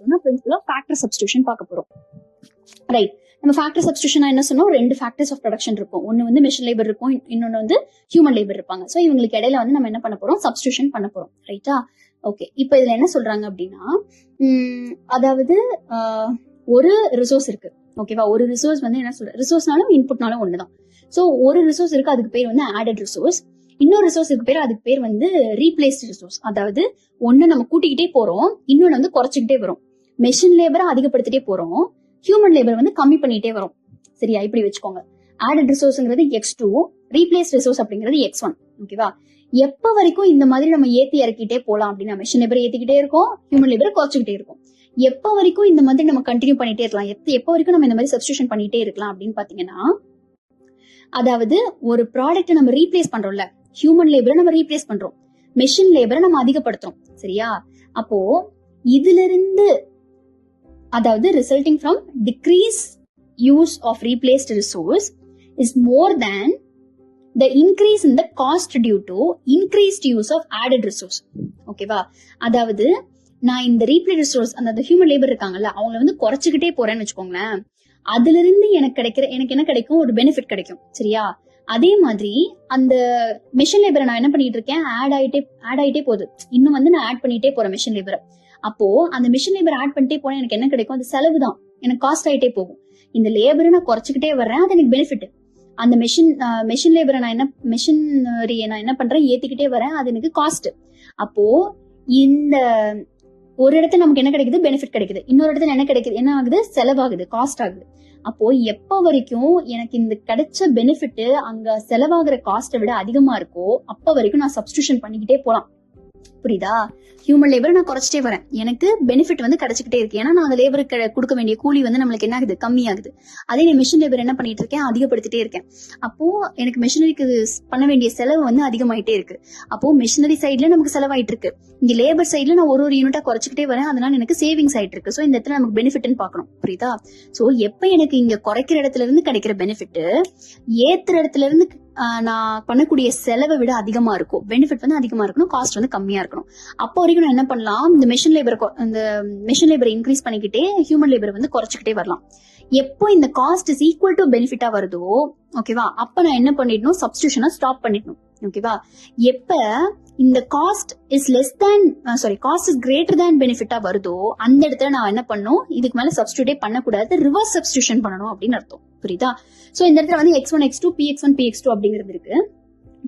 போறோம்னா principal of factor substitution பார்க்க போறோம். ரைட், நம்ம ஃபேக்டர் சப்ஸ்டிடியூஷன் என்ன சொன்னோம், 2 ஃபேக்டர்ஸ் ஆஃப் ப்ரொடக்ஷன் இருக்கும். ஒன்னு வந்து மெஷின் லேபர் இருக்கும், இன்னொன்னு வந்து ஹியூமன் லேபர் இருப்பாங்க. ஸோ இவங்களுக்கு இடையில வந்து நம்ம என்ன பண்ண போறோம், சப்ஸ்டிடியூஷன் பண்ண போறோம். ரைட்டா? ஓகே, இப்போ இதுல என்ன சொல்றாங்க அப்படின்னா, அதாவது ஒரு ரிசோர்ஸ் இருக்கு. ஓகேவா? ஒரு ரிசோர்ஸ் வந்து என்ன சொல்ற, ரிசோர்ஸ்னாலும் இன்புட்னாலும் ஒண்ணுதான். ஸோ ஒரு ரிசோர்ஸ் இருக்கு, அதுக்கு பேர் வந்து ஆடட் ரிசோர்ஸ். இன்னொரு ரிசோர்ஸ் இருக்கு, அதுக்கு பேர் வந்து ரீப்ளேஸ்ட் ரிசோர்ஸ். அதாவது ஒன்னு நம்ம கூட்டிக்கிட்டே போறோம், இன்னொன்னு வந்து குறைச்சிக்கிட்டே வரும். மெஷின் லேபரை அதிகப்படுத்திட்டே போறோம், ஹியூமன் லேபர் வந்து கம்மி பண்ணிட்டே வரும். சரியா? இப்படி வச்சுக்கோங்க. ஆடட் ரிசோர்ஸ்ங்கிறது x2, ரீப்ளேஸ் ரிசோர்ஸ் அப்படிங்கிறது x1. ஓகேவா? எப்ப வரைக்கும் இந்த மாதிரி நம்ம ஏத்தி இறக்கிட்டே போலாம் அப்படின்னா, மெஷின் லேபர் ஏத்திக்கிட்டே இருக்கும், ஹியூமன் லேபர் குறைச்சிக்கிட்டே இருக்கும். எப்ப வரைக்கும் இந்த மாதிரி நம்ம கண்டினியூ பண்ணிட்டே இருக்கலாம், எப்ப வரைக்கும் நம்ம இந்த மாதிரி சப்ஸ்டிடியூஷன் பண்ணிட்டே இருக்கலாம் அப்படின்னு பாத்தீங்கன்னா, அதாவது ஒரு ப்ராடக்ட் நம்ம ரீப்ளேஸ் பண்றோம்ல, ஹியூமன் லேபரை நம்ம ரீப்ளேஸ் பண்றோம், மெஷின் லேபரை நம்ம அதிகப்படுத்துறோம். சரியா? அப்போ இதுல இருந்து, அதாவது resulting from decrease use of replaced resource is more than the increase in the cost due to increased use of added resource. ஓகேவா? அதாவது நான் இந்த ரீப்ளேஸ் ரிசோர்ஸ், அந்த ஹியூமன் லேபர் இருக்காங்கல்ல, அவங்கள வந்து குறைச்சிக்கிட்டே போறேன்னு வச்சுக்கோங்களேன், அதுல இருந்து எனக்கு என்ன கிடைக்கும், ஒரு பெனிஃபிட் கிடைக்கும். சரியா? அதே மாதிரி அந்த மெஷின் லேபரை நான் என்ன பண்ணிட்டு இருக்கேன், ஆட் ஆயிட்டே போகுது. இன்னும் வந்து நான் ஆட் பண்ணிட்டே போறேன் மெஷின் லேபரை. அப்போ அந்த மெஷின் லேபர் ஆட் பண்ணிட்டே போனா எனக்கு என்ன கிடைக்கும், அது செலவு தான், எனக்கு காஸ்ட் ஆயிட்டே போகும். இந்த லேபரை நான் குறைச்சிக்கிட்டே வர்றேன், அது எனக்கு பெனிஃபிட். அந்த மெஷின் லேபரை மெஷினரியை நான் என்ன பண்றேன், ஏத்திக்கிட்டே வரேன், அது எனக்கு காஸ்ட். அப்போ இந்த ஒரு இடத்துல நமக்கு என்ன கிடைக்குது, பெனிஃபிட் கிடைக்குது. இன்னொரு இடத்துல என்ன கிடைக்குது, என்ன ஆகுது, செலவாகுது, காஸ்ட் ஆகுது. அப்போ எப்ப வரைக்கும் எனக்கு இந்த கிடைச்ச பெனிஃபிட் அங்க செலவாகிற காஸ்ட்டை விட அதிகமா இருக்கோ, அப்ப வரைக்கும் நான் சப்ஸ்டிடியூஷன் பண்ணிக்கிட்டே போலாம். புரியுதா? ஹியூமன் லேபரை நான் குறைச்சிட்டே வரேன், எனக்கு பெனிஃபிட் வந்து கிடைச்சிக்கிட்டே இருக்கு. ஏன்னா நான் அந்த லேபருக்கு கொடுக்க வேண்டிய கூலி வந்து நம்மளுக்கு என்ன ஆகுது, கம்மியாகுது. அதே நான் மிஷின் லேபர் என்ன பண்ணிட்டு இருக்கேன், அதிகப்படுத்திட்டே இருக்கேன். அப்போ எனக்கு மிஷினரிக்கு பண்ண வேண்டிய செலவு வந்து அதிகமாயிட்டே இருக்கு. அப்போ மிஷினரி சைட்ல நமக்கு செலவாயிட்டு இருக்கு, இங்க லேபர் சைட்ல நான் ஒரு யூனிட்டா குறைச்சிக்கிட்டே வரேன், அதனால எனக்கு சேவிங்ஸ் ஆயிட்டு இருக்கு. சோ இந்த இடத்துல நமக்கு பெனிஃபிட்னு பார்க்கணும். புரியுதா? சோ எப்ப எனக்கு இங்க குறைக்கிற இடத்துல இருந்து கிடைக்கிற பெனிஃபிட் ஏத்துற இடத்துல இருந்து நான் பண்ணக்கூடிய செலவை விட அதிகமா இருக்கும், பெனிஃபிட் வந்து அதிகமா இருக்கணும், காஸ்ட் வந்து கம்மியா இருக்கணும். அப்போ வரைக்கும் நான் என்ன பண்ணலாம், இந்த மெஷின் லேபரை இன்க்ரீஸ் பண்ணிக்கிட்டே ஹியூமன் லேபரை வந்து குறைச்சிக்கிட்டே வரலாம். எப்போ இந்த காஸ்ட் இஸ் ஈக்குவல் டு பெனிஃபிட்டா வருதோ, ஓகேவா, அப்ப நான் என்ன பண்ணிடணும், சப்ஸ்டிடியூஷனை ஸ்டாப் பண்ணிடணும். ஓகேவா? எப்ப இந்த காஸ்ட் இஸ் கிரேட்டர் தேன் பெனிஃபிட்டா வருதோ, அந்த இடத்துல நான் என்ன பண்ணும், இதுக்கு மேல சப்ஸ்டிடியூட்டே பண்ணக்கூடாது, ரிவர்ஸ் சப்ஸ்டிடியூஷன் பண்ணணும் அப்படின்னு அர்த்தம். புரியுதா? சோ இந்த இடத்துல வந்து x1 x2 px1 px2 அப்படிங்கிறது இருக்கு.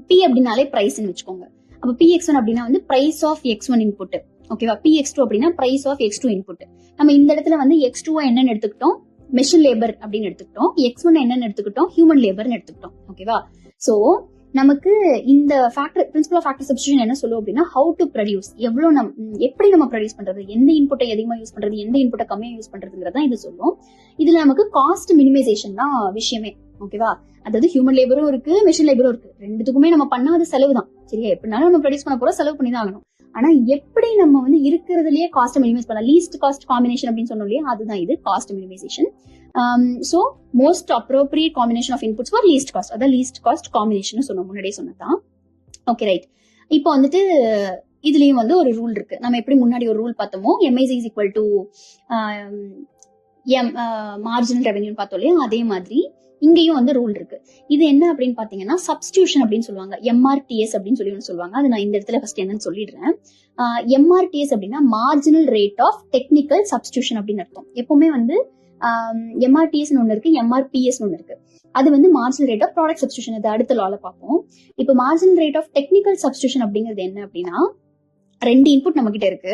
p அப்படின்னாலே பிரைஸ்ன்னு வச்சுக்கோங்க. அப்ப px1 அப்படின்னா வந்து பிரைஸ் ஆஃப் x1 இன்புட். ஓகேவா? px2 அப்படின்னா பிரைஸ் ஆஃப் x2 இன்புட். நம்ம இந்த இடத்துல வந்து x2 என்னன்னு எடுத்துக்கிட்டோம், மெஷின் லேபர் அப்படின்னு எடுத்துக்கிட்டோம், x1 என்னன்னு எடுத்துக்கிட்டோம், ஹியூமன் லேபர்னு எடுத்துக்கிட்டோம். ஓகேவா? சோ நமக்கு இந்த பிரின்சிபல் ஆஃப் ஃபேக்டர் சப்ஸ்டிடியூஷன் என்ன சொல்லும் அப்படின்னா, ஹவு டு ப்ரொடியூஸ், எப்படி நம்ம ப்ரொடியூஸ் பண்றது, எந்த இன்புட்டை அதிகமா யூஸ் பண்றது, எந்த இன்புட்டை கம்மியா யூஸ் பண்றதுங்கிறதா இது சொல்லும். இதுல நமக்கு காஸ்ட் மினிமைசேஷன் தான் விஷயமே. ஓகேவா? அதாவது ஹியூமன் லேபரும் இருக்கு, மெஷின் லேபரும் இருக்கு, ரெண்டுத்துக்குமே நம்ம பண்ணாத செலவு தான். சரியா? எப்படினாலும் நம்ம ப்ரொடியூஸ் பண்ண போறோம், செலவு பண்ணி தான் ஆகணும். ஆனா எப்படி நம்ம வந்து இருக்கிறதுலயே காஸ்ட் மினிமைஸ் பண்ணலாம், லீஸ்ட் காஸ்ட் காம்பினேஷன் அப்படின்னு சொன்னோம் இல்லையா, அதுதான் இது cost minimisation. So most appropriate combination of inputs for least cost, அதான் லீஸ்ட் காஸ்ட் காம்பினேஷன் சொன்னோம், முன்னாடியே சொன்னதான். Okay, right. இப்போ வந்துட்டு இதுலயும் வந்து ஒரு ரூல் இருக்கு. நம்ம எப்படி முன்னாடி ஒரு ரூல் பார்த்தோமோ, MIC is equal to marginal revenue பார்த்தோம் இல்லையா, அதே மாதிரி இங்கேயும் வந்து ரூல் இருக்கு. இது என்ன அப்படின்னு பாத்தீங்கன்னா, சப்ஸ்டிடியூஷன் அப்படின்னு சொல்லுவாங்க, MRTS அப்படின்னு சொல்லி சொல்லுவாங்க. அது நான் இந்த இடத்துல ஃபர்ஸ்ட் என்னன்னு சொல்லிடுறேன். MRTS அப்படின்னா marginal rate of technical substitution அப்படின்னு அர்த்தம். எப்பவுமே வந்து MRTS ஒன்னு இருக்கு, MRPS ஒன்னு இருக்கு. அது வந்து marginal rate of product substitution, அது அடுத்த லால பார்ப்போம். இப்போ marginal rate of technical substitution அப்படிங்கிறது என்ன அப்படின்னா, 2 இன்புட் நம்ம கிட்ட இருக்கு,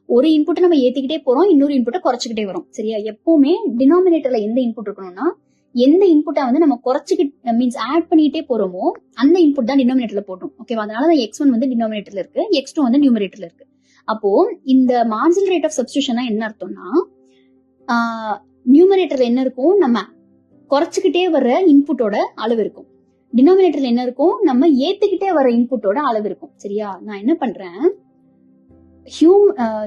ஒரு இன்புட்டை நம்ம ஏத்திக்கிட்டே போறோம், இன்னொரு இன்புட்டை குறைச்சிக்கிட்டே வரும். சரியா? எப்பவுமே டினாமினேட்டர்ல எந்த இன்புட் இருக்கணும்னா, எந்த இன்புட்டை வந்து நம்ம குறைச்சிக்கிட்டு மீன்ஸ் ஆட் பண்ணிட்டே போறோமோ அந்த இன்புட் தான் டினாமினேட்டர்ல போட்டோம். ஓகேவா? அதனால x1 வந்து டினாமினேட்டர்ல இருக்கு, x2 வந்து நியூமரேட்டர்ல இருக்கு. அப்போ இந்த மார்ஜினல் ரேட் ஆஃப் சப்ஸ்டிடியூஷன் என்ன அர்த்தம்னா, நியூமரேட்டர்ல என்ன இருக்கும், நம்ம குறைச்சிக்கிட்டே வர்ற இன்புட்டோட அளவு இருக்கும். டினாமினேட்டர்ல என்ன இருக்கும், நம்ம ஏத்துக்கிட்டே வர இன்புட்டோட அளவு இருக்கும். சரியா? நான் என்ன பண்றேன்,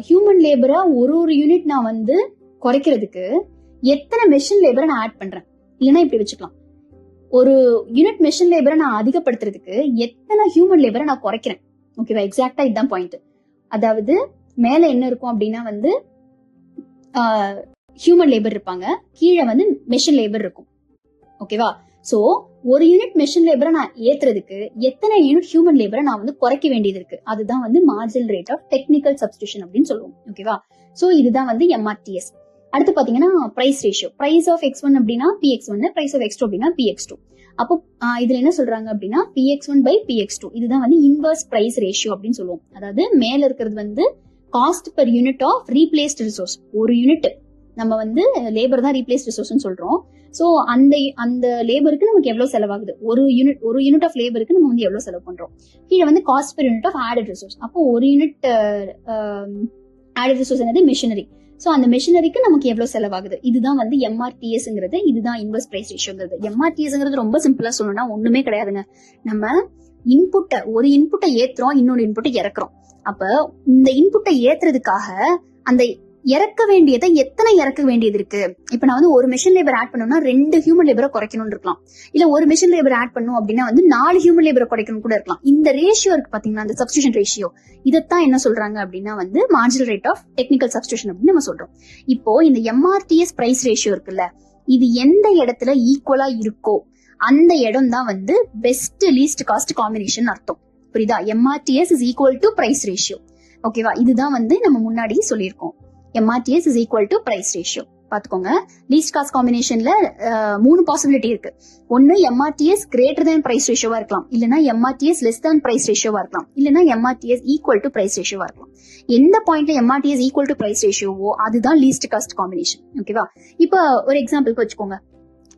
ஹியூமன் லேபரை ஒரு யூனிட் நான் வந்து குறைக்கிறதுக்கு எத்தனை மெஷின் லேபரை நான் ஆட் பண்றேன், இல்லைன்னா இப்படி வச்சுக்கலாம், ஒரு யூனிட் மெஷின் லேபரை நான் அதிகப்படுத்துறதுக்கு எத்தனை ஹியூமன் லேபரை நான் குறைக்கிறேன். ஓகேவா? எக்ஸாக்டா இதுதான் பாயிண்ட். அதாவது மேல என்ன இருக்கும் அப்படின்னா வந்து ஹியூமன் லேபர் இருப்பாங்க, கீழே வந்து மெஷின் லேபர் இருக்கும். ஓகேவா? சோ ஒரு யூனிட் மெஷின் லேபரை நான் ஏத்துறதுக்கு எத்தனை யூனிட் ஹியூமன் லேபரை நான் வந்து குறைக்க வேண்டியது இருக்கு. அதுதான் வந்து marginal rate of technical substitution அப்படின்னு சொல்லுவோம். ஓகேவா? சோ இதுதான் வந்து MRTS. அடுத்து பாத்தீங்கன்னா price ratio. Price of X1 அப்படின்னா PX1, பிரைஸ் ஆஃப் X2 அப்படின்னா PX2. அப்போ இதுல என்ன சொல்றாங்க அப்படின்னா PX1 by PX2. இதுதான் வந்து இன்வர்ஸ் பிரைஸ் ரேஷியோ அப்படின்னு சொல்லுவோம். அதாவது மேல இருக்கிறது வந்து cost per unit of replaced resource. ஒரு யூனிட் நம்ம வந்து லேபர் தான் ரீப்ளேஸ்ட் ரிசோர்ஸ்னு சொல்றோம். சோ அந்த லேபருக்கு நமக்கு எவ்வளவு செலவாகுது, ஒரு யூனிட் ஆஃப் லேபருக்கு நம்ம வந்து எவ்வளவு செலவு பண்றோம். கீழே வந்து cost per unit of added resource. அப்போ ஒரு யூனிட் ஆடட் ரிசோர்ஸ் என்னது மிஷினரி. சோ அந்த மிஷினரிக்கு நமக்கு எவ்வளவு செலவாகுது. இதுதான் வந்து MRTSங்கிறது. இதுதான் இன்வர்ஸ் பிரைஸ் ரேஷியோங்கிறது. MRTSங்கிறது ரொம்ப சிம்பிளா சொல்லணும்னா ஒண்ணுமே கிடையாதுங்க. நம்ம ஒரு இன்புட்டை ஏத்துறோம், இன்னொரு இன்புட்டை இறக்குறோம். அப்ப இந்த இன்புட்டை ஏத்துறதுக்காக அந்த இறக்க வேண்டியதை எத்தனை இறக்க வேண்டியது இருக்கு. இப்ப நான் வந்து ஒரு மெஷின் லேபர் ஆட் பண்ணணும்னா 2 ஹியூமன் லேபரை குறைக்கணும்னு இருக்கலாம். இல்ல ஒரு மெஷின் லேபர் ஆட் பண்ணும் அப்படின்னா வந்து 4 ஹியூமன் லேபரை குறைக்கணும் கூட இருக்கலாம். இந்த ரேஷியோ இருக்கு பாத்தீங்கன்னா, அந்த சப்ஸ்டிடியூஷன் ரேஷியோ, இதைத்தான் என்ன சொல்றாங்க அப்படின்னா வந்து marginal rate of technical substitution அப்படின்னு நம்ம சொல்றோம். இப்போ இந்த MRTS பிரைஸ் ரேஷியோ இருக்குல்ல, இது எந்த இடத்துல ஈக்குவலா இருக்கோ அந்த இடம் தான் வந்து பெஸ்ட் லீஸ்ட் காஸ்ட் காம்பினேஷன் அர்த்தம். புரியுதா? MRTS is equal to price ratio. ஓகேவா? இதுதான் வந்து நம்ம முன்னாடி சொல்லியிருக்கோம். MRTS is equal to price ratio. பாத்துக்கோங்க, லீஸ்ட் காஸ்ட் காம்பினேஷன்ல 3 பாசிபிலிட்டி இருக்கு. ஒன்னு MRTS greater than price ratioவா இருக்கலாம், இல்லனா MRTS less than price ratioவா இருக்கலாம், இல்லனா MRTS equal to price ratioவா இருக்கலாம். எந்த பாயிண்ட்ல MRTS equal to price ratioவோ அதுதான் லீஸ்ட் காஸ்ட் காம்பினேஷன். ஓகேவா? இப்போ ஒரு எக்ஸாம்பிளுக்கு வச்சுக்கோங்க.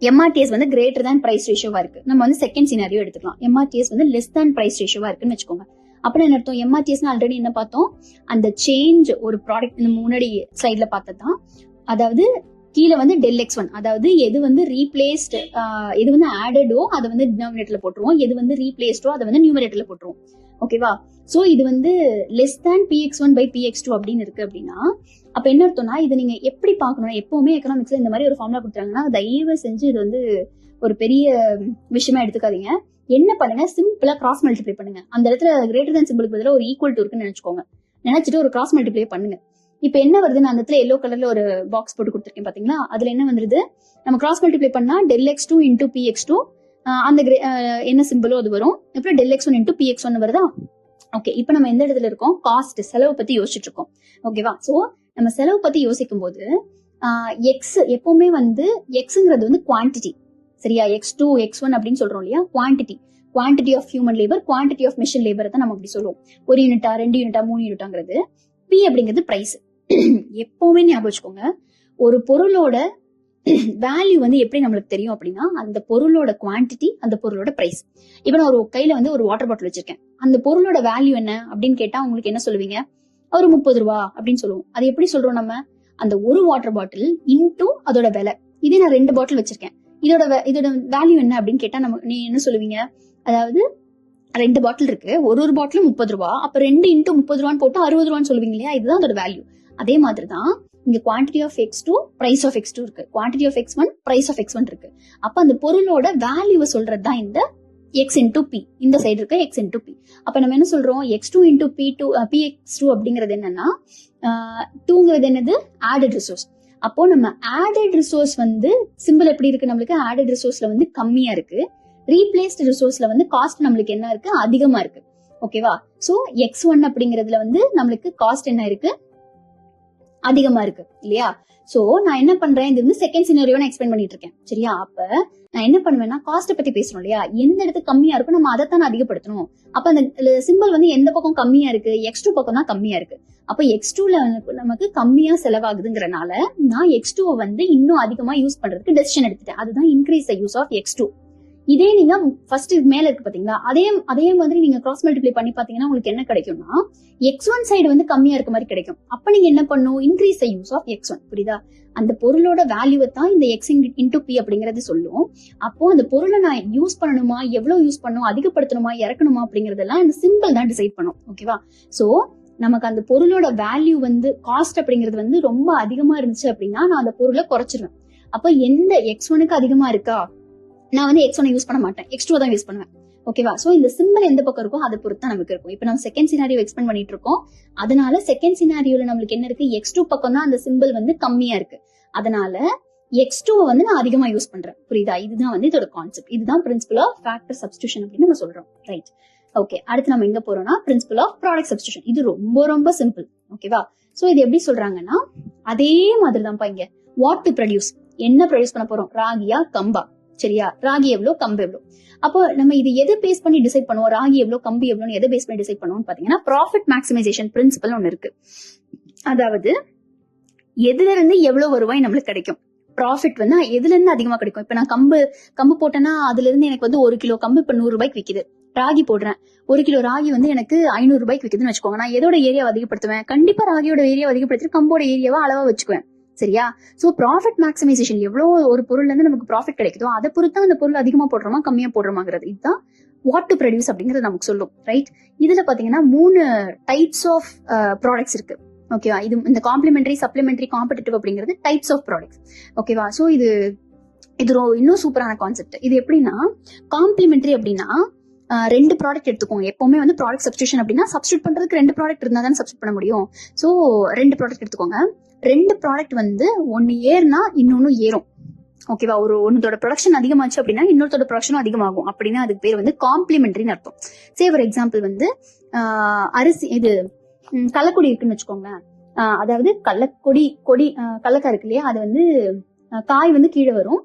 MRTS வந்து கிரேட்டர் தேன் பிரைஸ் ரேஷியோவா இருக்கு. நம்ம வந்து செகண்ட் சினாரியோ எடுத்துக்கலாம். MRTS வந்து லெஸ் தேன் பிரைஸ் ரேஷியோவா இருக்குன்னு வச்சுக்கோங்க. அப்ப என்ன அர்த்தம்? MRTS ஆல்ரெடி என்ன பார்த்தோம், அந்த சேஞ்ச் ஒரு ப்ராடக்ட் முன்னாடி ஸ்லைட்ல பார்த்ததான். அதாவது கீழே வந்து ΔX1, அதாவது எது வந்து ரீப்ளேஸ்ட், எது வந்து ஆடடோ அதை வந்து டினாமினேட்டர்ல போட்டுருவோம், எது வந்து ரீப்ளேஸ்டோ அதை வந்து நியூமரேட்டர்ல போட்டுருவோம். ஓகேவா? சோ இது வந்து less than PX1 by PX2 அப்படின்னு இருக்கு அப்படின்னா அப்ப என்ன அர்த்தம்னா, இது நீங்க எப்படி பாக்கணும், எப்பவுமே எக்கனாமிக்ஸ்ல இந்த மாதிரி ஒரு ஃபார்முலா கொடுத்தாங்கன்னா தயவு செஞ்சு இது வந்து ஒரு பெரிய விஷயமா எடுத்துக்காதீங்க. என்ன பண்ணுங்க, சிம்பிளா கிராஸ் மல்டிப்ளை பண்ணுங்க. அந்த இடத்துல கிரேட்டர் தேன் சிம்பிளுக்கு பதிலா ஒரு ஈக்குவல் டு இருக்குன்னு நினைச்சுக்கோங்க. நினைச்சிட்டு ஒரு கிராஸ் மல்டிப்ளை பண்ணுங்க. இப்ப என்ன வருதுன்னு அந்த இடத்துல எல்லோ கலர்ல ஒரு பாக்ஸ் போட்டு கொடுத்துருக்கேன் பாத்தீங்களா? அதுல என்ன வந்துருது, நம்ம கிராஸ் மல்டிப்ளை பண்ணா ΔX2 into PX2, அந்த என்ன சிம்பிளோ அது வரும். அப்புறம் ΔX1 into PX1 வருதா? ஓகே, இப்ப நம்ம எந்த இடத்துல இருக்கோம், காஸ்ட் செலவு பத்தி யோசிச்சுட்டு இருக்கோம். ஓகேவா? சோ நம்ம செலவு பத்தி யோசிக்கும் போது எக்ஸ் எப்பவுமே வந்து எக்ஸ்ங்கிறது வந்து குவான்டிட்டி. சரியா? X2 X1 அப்படின்னு சொல்றோம் இல்லையா, quantity of human labour, quantity of machine labour தான் நம்ம அப்படி சொல்லுவோம். 1 யூனிட்டா 2 யூனிட்டா 3 யூனிட்டாங்கிறது. P அப்படிங்கிறது பிரைஸ். எப்பவுமே ஞாபகம் வச்சுக்கோங்க, ஒரு பொருளோட வேல்யூ வந்து எப்படி நம்மளுக்கு தெரியும் அப்படின்னா அந்த பொருளோட குவான்டிட்டி, அந்த பொருளோட பிரைஸ். இப்ப நான் ஒரு கையில வந்து ஒரு வாட்டர் பாட்டில் வச்சிருக்கேன். அந்த பொருளோட வேல்யூ என்ன அப்படின்னு கேட்டா உங்களுக்கு என்ன சொல்லுவீங்க? ஒரு 30 ரூபா அப்படின்னு சொல்லுவோம். அது எப்படி சொல்றோம் நம்ம? அந்த ஒரு வாட்டர் பாட்டில் இன்டூ அதோட விலை. இதே நான் 2 பாட்டில் வச்சிருக்கேன், இதோட வேல்யூ என்ன அப்படின்னு கேட்டா நீ என்ன சொல்லுவீங்க? அதாவது 2 பாட்டில் இருக்கு, ஒரு பாட்டிலும் 30 ரூபா, அப்ப 2 இன்டூ 30 ரூபான்னு போட்டு 60 ரூபான்னு சொல்லுவீங்க இல்லையா? இதுதான் அதோட வேல்யூ. அதே மாதிரிதான் இங்க quantity of X2, price of X2 இருக்கு, quantity of X1, price of X1 இருக்கு. அப்ப அந்த பொருளோட வேல்யூவை சொல்றது தான் இந்த X into P. இந்த சைடு இருக்க X into P. அப்ப நம்ம என்ன சொல்றோம், X2 into PX2 அப்படிங்கிறது என்னன்னா, 2ங்கிறது என்னது, ஆடட் ரிசோர்ஸ். அப்போ நம்ம ஆடட் ரிசோர்ஸ் வந்து சிம்பிள் எப்படி இருக்கு நம்மளுக்கு, ஆடட் ரிசோர்ஸ்ல வந்து கம்மியா இருக்கு, ரீப்ளேஸ்ட் ரிசோர்ஸ்ல வந்து காஸ்ட் நம்மளுக்கு என்ன இருக்கு, அதிகமா இருக்கு. ஓகேவா? சோ X1 அப்படிங்கிறதுல வந்து நம்மளுக்கு காஸ்ட் என்ன இருக்கு, அதிகமா இருக்கு இல்லையா? சோ நான் என்ன பண்றேன், இது வந்து செகண்ட் சினாரியோ நான் எக்ஸ்பிளைன் பண்ணிட்டு இருக்கேன். சரியா? அப்ப நான் என்ன பண்ணுவேன்னா, காஸ்ட் பத்தி பேசணும் இல்லையா, எந்த இடத்துக்கு கம்மியா இருக்கும் நம்ம அதைத்தான் அதிகப்படுத்தணும். அப்ப அந்த சிம்பிள் வந்து எந்த பக்கம் கம்மியா இருக்கு, X2 பக்கம் தான் கம்மியா இருக்கு. அப்ப X2ல நமக்கு கம்மியா செலவாகுதுங்கிறனால நான் X2 வந்து இன்னும் அதிகமா யூஸ் பண்றதுக்கு டெசிஷன் எடுத்துட்டேன். அதுதான் increase the use of X2. இதே நீங்க ஃபர்ஸ்ட் மேல இருக்கு பாத்தீங்களா, அதே மாதிரி நீங்க கிராஸ் மல்டிப்ளை பண்ணி பாத்தீங்கன்னா உங்களுக்கு என்ன கிடைக்கும்னா, X1 சைடு வந்து கம்மியா இருக்க மாதிரி கிடைக்கும். அப்ப நீங்க என்ன பண்ணும், increase the use of X1. புரியுதா? அந்த பொருளோட வேல்யூவை தான் இந்த X into P அப்படிங்கறது சொல்லும். அப்போ அந்த பொருளை நான் யூஸ் பண்ணணுமா, எவ்வளவு யூஸ் பண்ணணும், அதிகப்படுத்தணுமா, இறக்கணுமா அப்படிங்கறதெல்லாம் இந்த சிம்பிள் தான் டிசைட் பண்ணும். ஓகேவா? சோ நமக்கு அந்த பொருளோட வேல்யூ வந்து காஸ்ட் அப்படிங்கிறது வந்து ரொம்ப அதிகமா இருந்துச்சு அப்படின்னா நான் அந்த பொருளை குறைச்சிருவேன். அப்ப எந்த X1க்கு அதிகமா இருக்கா, நான் வந்து X1 யூஸ் பண்ண மாட்டேன், X2 தான் யூஸ் பண்ணுவேன். ஓகேவா? சோ இந்த சிம்பிள் எந்த பக்கம் இருக்கோ அதை பொறுத்து தான் நமக்கு இருக்கும். இப்ப நம்ம செகண்ட் சினாரியோ எக்ஸ்பிளைன் பண்ணிட்டு இருக்கோம். அதனால செகண்ட் சினாரியோல நம்மளுக்கு என்ன இருக்கு, x2 பக்கம் தான் அந்த சிம்பிள் வந்து கம்மியா இருக்கு. அதனால x2 வந்து நான் அதிகமா யூஸ் பண்றேன். புரியுதா? இதுதான் வந்து இதோட கான்செப்ட். இதுதான் பிரின்சிபல் ஆஃப் ஃபேக்டர் சப்ஸ்டிடியூஷன் அப்படின்னு நம்ம சொல்றோம். ரைட். ஓகே, அடுத்து நம்ம எங்க போறோம்னா பிரின்சிபல் ஆஃப் ப்ராடக்ட் சப்ஸ்டிடியூஷன். இது ரொம்ப ரொம்ப சிம்பிள். ஓகேவா? சோ இது எப்படி சொல்றாங்கன்னா அதே மாதிரி தான்ப்பா இங்க. வாட் டு ப்ரொடியூஸ், என்ன ப்ரொடியூஸ் பண்ண போறோம், ராகியா கம்பா? சரியா? ராகி எவ்வளவு, கம்பு எவ்வளவு. அப்போ நம்ம இது எதை பேஸ் பண்ணி டிசைட் பண்ணுவோம், ராகி எவ்வளவு கம்பு எவ்வளவு எதை பேஸ் பண்ணி டிசைட் பண்ணுவோம்னு பாத்தீங்கன்னா ப்ராஃபிட் மேக்ஸிமைசேஷன் பிரின்சிபல் ஒன்னு இருக்கு. அதாவது எதுல இருந்து எவ்வளவு வருவாய் நம்மளுக்கு கிடைக்கும், ப்ராஃபிட் வந்து எதுல இருந்து அதிகமா கிடைக்கும். இப்ப நான் கம்பு போட்டேன்னா அதுல இருந்து எனக்கு வந்து 1 கிலோ கம்பு இப்ப 100 ரூபாய்க்கு விக்குது. ராகி போடுறேன், 1 கிலோ ராகி வந்து எனக்கு 500 ரூபாய்க்கு விக்குதுன்னு வச்சுக்கோங்க. நான் எதோட ஏரியாவை அதிகப்படுத்துவேன், கண்டிப்பா ராகியோட ஏரியாவை அதிகப்படுத்தி கம்போட ஏரியாவை அளவா வச்சுக்குவேன். சரியா? சோ ப்ராஃபிட் மேக்ஸிமைசேஷன் எவ்வளவு ஒரு பொருள்ல இருந்து நமக்கு ப்ராஃபிட் கிடைக்குதோ அதை பொறுத்து அந்த பொருள் அதிகமா போடுறோமா கம்மியா போடுறோமாங்கிறது. இதுதான் வாட் டு ப்ரொடியூஸ் அப்படிங்கிறது நமக்கு சொல்லும். ரைட். இதுல பாத்தீங்கன்னா 3 டைப்ஸ் ஆஃப் ப்ராடக்ட்ஸ் இருக்கு. ஓகேவா? இது இந்த காம்ப்ளிமெண்டரி, சப்ளிமெண்டரி, காம்படிட்டிவ் அப்படிங்கிறது டைப்ஸ் ஆஃப் ப்ராடக்ட்ஸ். ஓகேவா? சோ இது இன்னும் சூப்பரான கான்செப்ட். இது எப்படின்னா காம்ப்ளிமெண்டரி அப்படின்னா 2 ப்ராடக்ட் எடுத்துக்கோங்க. எப்பவுமே வந்து ப்ராடக்ட் சப்ஸ்டிடியூஷன் அப்படின்னா சப்ஸ்டியூட் பண்றதுக்கு 2 ப்ராடக்ட் இருந்தா தான் சப்ஸ்டியூட் பண்ண முடியும். சோ 2 ப்ராடக்ட் எடுத்துக்கோங்க. 2 ப்ராடக்ட் வந்து ஒன்னு ஏறினா இன்னொன்னு ஏறும். ஓகேவா? ஒன்னோட ப்ரொடக்ஷன் அதிகமாச்சு அப்படின்னா இன்னொருத்தோட ப்ரொடக்ஷனும் அதிகமாகும். அப்படின்னா அதுக்கு பேர் வந்து காம்ப்ளிமெண்டரின்னு அர்த்தம். சே ஒரு எக்ஸாம்பிள் வந்து அரிசி இது கள்ளக்கொடி இருக்குன்னு வச்சுக்கோங்களேன். அதாவது கடலக்காய் இருக்கு இல்லையா, அது வந்து காய் வந்து கீழே வரும்,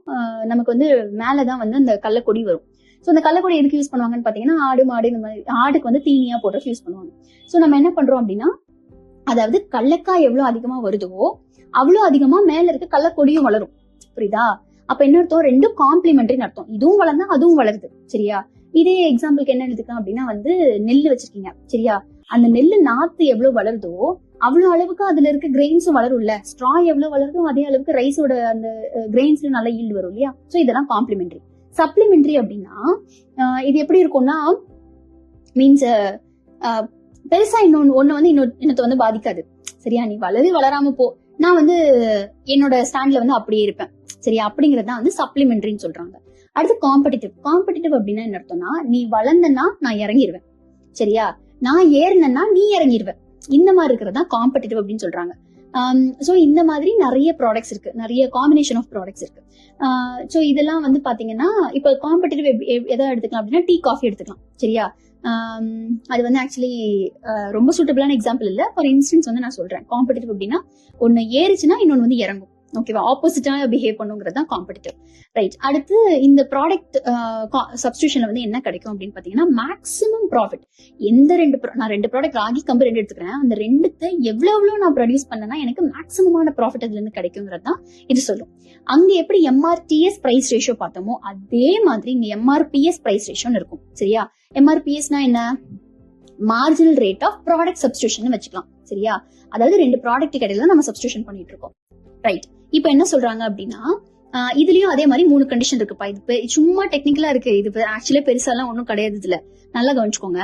நமக்கு வந்து மேலதான் வந்து அந்த கள்ளக்கொடி வரும். சோ அந்த கள்ளக்கொடி எதுக்கு யூஸ் பண்ணுவாங்கன்னு பாத்தீங்கன்னா ஆடு மாடு இந்த மாதிரி ஆடுக்கு வந்து தீனியா போட்டு யூஸ் பண்ணுவாங்க. சோ நம்ம என்ன பண்றோம் அப்படின்னா அதாவது கடலக்காய் எவ்வளவு அதிகமா வருதோ அவ்வளவு அதிகமா மேல இருக்க கள்ளக்கொடியும் வளரும். புரியுதா? அப்ப என்ன அர்த்தம், 2 காம்ப்ளிமெண்டரின்னு அர்த்தம். இதுவும் வளர்ந்தா அதுவும் வளருது. சரியா? இதே எக்ஸாம்பிளுக்கு என்ன எடுத்துக்கலாம் அப்படின்னா வந்து நெல் வச்சிருக்கீங்க. சரியா? அந்த நெல்லு நாத்து எவ்வளவு வளருதோ அவ்வளவு அளவுக்கு அதுல இருக்க கிரெயின்ஸும் வளரும்ல. ஸ்ட்ரா எவ்வளவு வளருதோ அதே அளவுக்கு ரைஸோட அந்த கிரெயின்ஸ்ல நல்ல ஈல்டு வரும் இல்லையா? சோ இதெல்லாம் காம்ப்ளிமெண்டரி. சப்ளிமெண்டரி அப்படின்னா இது எப்படி இருக்கும்னா மீன்ஸ் பெருசா ஒண்ணு வந்து இன்னொருத்த வந்து பாதிக்காது. சரியா? நீ வளராம போ, நான் வந்து என்னோட ஸ்டாண்ட்ல வந்து அப்படியே இருப்பேன். சரியா? அப்படிங்கறதுதான் வந்து சப்ளிமெண்டரின்னு சொல்றாங்க. அடுத்து காம்படிட்டிவ் அப்படின்னா என்ன அர்த்தம்னா நீ வளர்ந்தனா நான் இறங்கிடுவேன். சரியா? நான் ஏறினா நீ இறங்கிடுவ. இந்த மாதிரி இருக்கிறதா காம்படிட்டிவ் அப்படின்னு சொல்றாங்க. சோ இந்த மாதிரி நிறைய ப்ராடக்ட்ஸ் இருக்கு, நிறைய காம்பினேஷன் ஆஃப் ப்ராடக்ட்ஸ் இருக்கு. சோ இதெல்லாம் வந்து பாத்தீங்கன்னா இப்ப காம்படிட்டிவ் எதாவது எடுத்துக்கலாம் அப்படின்னா டீ காஃபி எடுத்துக்கலாம். சரியா? அது வந்து ஆக்சுவலி ரொம்ப சூட்டபிளான எக்ஸாம்பிள் இல்ல. ஃபார் இன்ஸ்டன்ஸ் வந்து நான் சொல்றேன். காம்படிட்டிவ் அப்படின்னா ஒன்னு ஏறிச்சுன்னா இன்னொன்னு வந்து இறங்கும். ஓகேவா? ஆப்போசிட்டா பிஹேவ் பண்ணுங்கிறது தான் காம்படிட்டிவ். ரைட். அடுத்து இந்த ப்ராடக்ட் சப்ஸ்டிடியூஷன்ல வந்து என்ன கிடைக்கும் அப்படின்னு பாத்தீங்கன்னா மேக்ஸிமம் ப்ராஃபிட். நான் 2 ப்ராடக்ட் ராகி கம்பு 2 எடுத்துக்கிறேன். அந்த 2த்தை எவ்வளவு நான் ப்ரொடியூஸ் பண்ணேன்னா எனக்கு மேக்ஸிமமான ப்ராஃபிட் அதுல இருந்து கிடைக்குங்கிறது தான் இது சொல்லும். அங்க எப்படி MRTS பிரைஸ் ரேஷியோ பார்த்தோமோ அதே மாதிரி இங்க MRPS பிரைஸ் ரேஷியோன்னு இருக்கும். சரியா? MRPSனா என்ன, marginal rate of product substitution வச்சுக்கலாம். சரியா? அதாவது 2 ப்ராடக்ட் இடையில நம்ம சப்ஸ்டிடியூஷன் பண்ணிட்டு இருக்கோம். ரைட். இப்ப என்ன சொல்றாங்க அப்படின்னா இதுலயும் அதே மாதிரி 3 கண்டிஷன் இருக்குப்பா. இது சும்மா டெக்னிக்கலா இருக்கு, இது ஆக்சுவலா பெருசாலாம் ஒன்றும் கிடையாது. இதுல நல்லா கவனிச்சுக்கோங்க.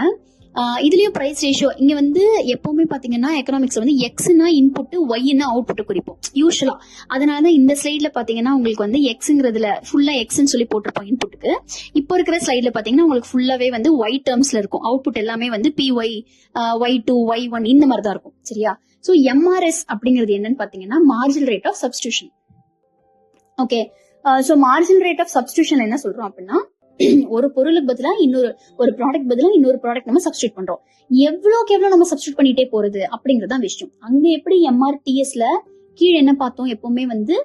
இதுலயும் பிரைஸ் ரேஷியோ இங்க வந்து எப்பவுமே பாத்தீங்கன்னா எக்கனாமிக்ஸ் வந்து எக்ஸ்னா இன்புட், ஒய்னா அவுட்புட் குறிப்போம் யூஸ்வலா. அதனாலதான் இந்த ஸ்லைட்ல பாத்தீங்கன்னா உங்களுக்கு வந்து எக்ஸ்ங்கிறதுல ஃபுல்லா எக்ஸ்ன்னு சொல்லி போட்டிருப்போம் இன்புட்டுக்கு. இப்போ இருக்கிற ஸ்லைட்ல பாத்தீங்கன்னா உங்களுக்கு ஃபுல்லாவே வந்து ஒய் டேர்ம்ஸ்ல இருக்கும். அவுட்புட் எல்லாமே வந்து PY, Y2, Y1 இந்த மாதிரி தான் இருக்கும். சரியா? சோ MRS அப்படிங்கிறது என்னன்னு பாத்தீங்கன்னா marginal rate of substitution. Okay. So marginal rate of substitution என்ன சொல்றோம் அப்படின்னா ஒரு பொருளுக்கு பதிலா ஒரு ப்ராடக்ட் பதிலா இன்னொரு ப்ராடக்ட் நம்ம சப்ஸ்டியூட் பண்றோம். எவ்வளவுக்கு எவ்வளவு நம்ம சப்ஸ்டியூட் பண்ணிட்டே போறது அப்படிங்கறதான் விஷயம். அங்க எப்படி MRTSல கீழே என்ன பார்த்தோம், எப்பவுமே வந்து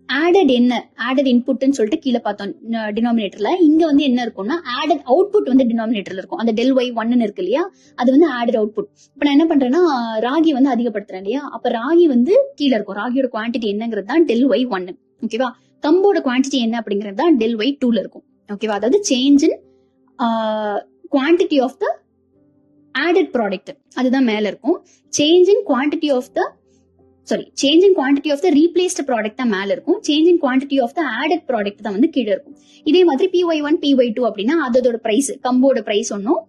ஆடட் இன்புட்னு சொல்லிட்டு கீழே பார்த்தோம் டினாமினேட்டர்ல. இங்க வந்து என்ன இருக்கும்னா ஆடட் அவுட்புட் வந்து டினாமினேட்டர்ல இருக்கும். அந்த ΔY1 இருக்கு இல்லையா, அது வந்து ஆடட் அவுட்புட். இப்ப நான் என்ன பண்றேன்னா ராகி வந்து அதிகப்படுத்துறேன் இல்லையா, அப்ப ராகி வந்து கீழே இருக்கும். ராகியோட குவான்டிட்டி என்னங்கிறது தான் ΔY1. ஓகேவா? கம்போட குவான்டிட்டி என்ன அப்படிங்கிறது தான் ΔY2ல இருக்கும். ஓகேவா? அதாவது change in quantity of the added product அதுதான் மேல இருக்கும். Change in quantity of the replaced product தான் மேல இருக்கும். Change in quantity of the added product தான் வந்து கீழே இருக்கும். இதே மாதிரி PY1, PY2 அப்படின்னா அதோட பிரைஸ், கம்போட பிரைஸ் ஒன்னும்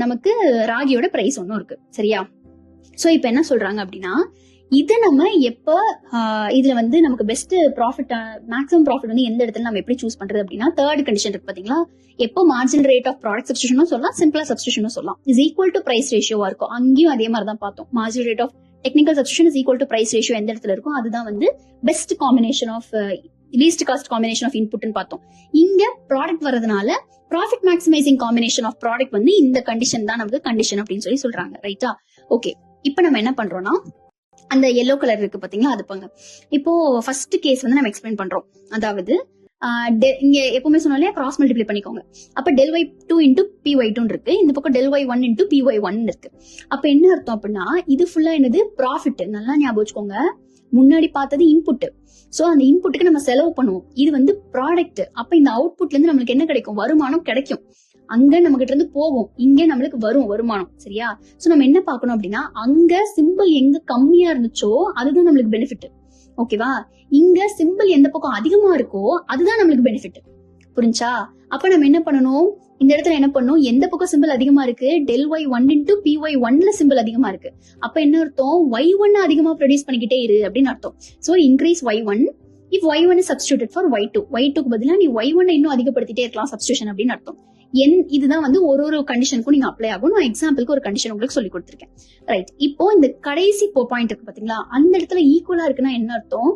நமக்கு ராகியோட பிரைஸ் ஒன்னும் இருக்கு. சரியா? சோ இப்ப என்ன சொல்றாங்க அப்படின்னா இதை நம்ம எப்ப இதுல வந்து நமக்கு பெஸ்ட் ப்ராஃபிட் மேக்ஸிமம் ப்ராஃபிட் வந்து எந்த இடத்துல நம்ம எப்படி சூஸ் பண்றது அப்படின்னா தேர்ட் கண்டிஷன் இருக்கு பாத்தீங்களா. எப்போ மார்ஜினல் ரேட் ஆஃப் ப்ராடக்ட் சப்ஸ்டியூஷனும் சொல்லலாம், சிம்பிளா சப்ஸ்டியூஷனும் சொல்லலாம். இஸ் ஈக்குவல் டு பிரைஸ் ரேஷியோவா இருக்கும். அங்கேயும் அதே மாதிரி தான் பார்த்தோம். Marginal rate of technical substitution is equal to price ratio எந்த இடத்துல இருக்கும், அதுதான் வந்து best combination of least cost combination of இன்புட்னு பார்த்தோம். இங்க ப்ராடக்ட் வரதுனால profit maximising combination of product வந்து இந்த கண்டிஷன் தான் நமக்கு கண்டிஷன் அப்படின்னு சொல்றாங்க. ரைட்டா? ஓகே, இப்போ நம்ம என்ன பண்றோம்னா அந்த எல்லோ கலர் இருக்கு பாத்தீங்களா, அது பாங்க. இப்போ ஃபர்ஸ்ட் கேஸ் வந்து நம்ம எக்ஸ்பிளைன் பண்றோம். அதாவது இங்க எப்பவுமே சொன்னாலே கிராஸ் மல்டிப்ளை பண்ணிக்கோங்க. அப்ப del(y2 × py2) இருக்கு, இந்த பக்கம் del(y1 × py1) இருக்கு. அப்ப என்ன அர்த்தம் அப்படின்னா இது ஃபுல்லா என்னது ப்ராஃபிட். நல்லா ஞாபகம் வச்சுக்கோங்க, முன்னாடி பார்த்தது இன்புட். சோ அந்த இன்புட்டுக்கு நம்ம செலவு பண்ணுவோம். இது வந்து ப்ராடக்ட். அப்ப இந்த அவுட்புட்ல இருந்து நம்மளுக்கு என்ன கிடைக்கும், வருமானம் கிடைக்கும். அங்க நம்ம கிட்ட இருந்து போகும், இங்க நம்மளுக்கு வரும் வருமானம். சரியா? சோ நம்ம என்ன பார்க்கணும் அப்படின்னா அங்க சிம்பிள் எங்க கம்மியா இருந்துச்சோ அதுதான் நம்மளுக்கு பெனிஃபிட். ஓகேவா? இங்க சிம்பிள் எந்த பக்கம் அதிகமா இருக்கோ அதுதான் நம்மளுக்கு பெனிஃபிட். புரிஞ்சா? அப்ப நம்ம என்ன பண்ணணும், இந்த இடத்துல என்ன பண்ணணும், எந்த பக்கம் சிம்பிள் அதிகமா இருக்கு, del(y1 × py1)ல சிம்பிள் அதிகமா இருக்கு. அப்ப என்ன அர்த்தம், y1 அதிகமா ப்ரொடியூஸ் பண்ணிக்கிட்டே இரு அப்படின்னு அர்த்தம். So increase y1 if y1 is substituted for y2. y2க்கு பதிலா நீ y1 இன்னும் அதிகப்படுத்திட்டே இருக்கலாம் சப்ஸ்டியூஷன் அப்படின்னு அர்த்தம். இதுதான் வந்து ஒரு கண்டிஷனுக்கும் நீங்க அப்ளை ஆகும். நான் எக்ஸாம்பிளுக்கு ஒரு கண்டிஷன் உங்களுக்கு சொல்லி கொடுத்துருக்கேன். ரைட்? இப்போ இந்த கடைசி பாயிண்ட் இருக்கு பாத்தீங்களா, அந்த இடத்துல ஈக்குவலா இருக்குன்னா என்ன அர்த்தம்,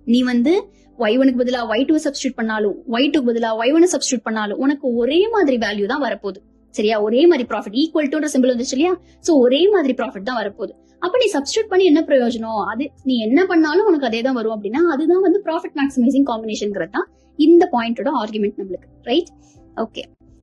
நீ வந்து y1க்கு பதிலா y2 சப்ஸ்டியூட் பண்ணாலும் y2க்கு பதிலா y1 சப்ஸ்டியூட் பண்ணாலும் உனக்கு ஒரே மாதிரி வேல்யூ தான் வரப்போகுது. சரியா? ஒரே மாதிரி ப்ராஃபிட், ஈக்குவல் டு சிம்பிள் வந்துச்சு இல்லையா? சோ ஒரே மாதிரி ப்ராஃபிட் தான் வரப்போகுது. அப்ப நீ சப்ஸ்டியூட் பண்ணி என்ன பிரயோஜனம், அது நீ என்ன பண்ணாலும் உனக்கு அதே தான் வரும் அப்படின்னா அதுதான் வந்து ப்ராஃபிட் மேக்ஸிமைசிங் காம்பினேஷன்ங்கிறது தான் இந்த பாயிண்டோட ஆர்குமெண்ட் நம்மளுக்கு. ரைட்? ஓகே.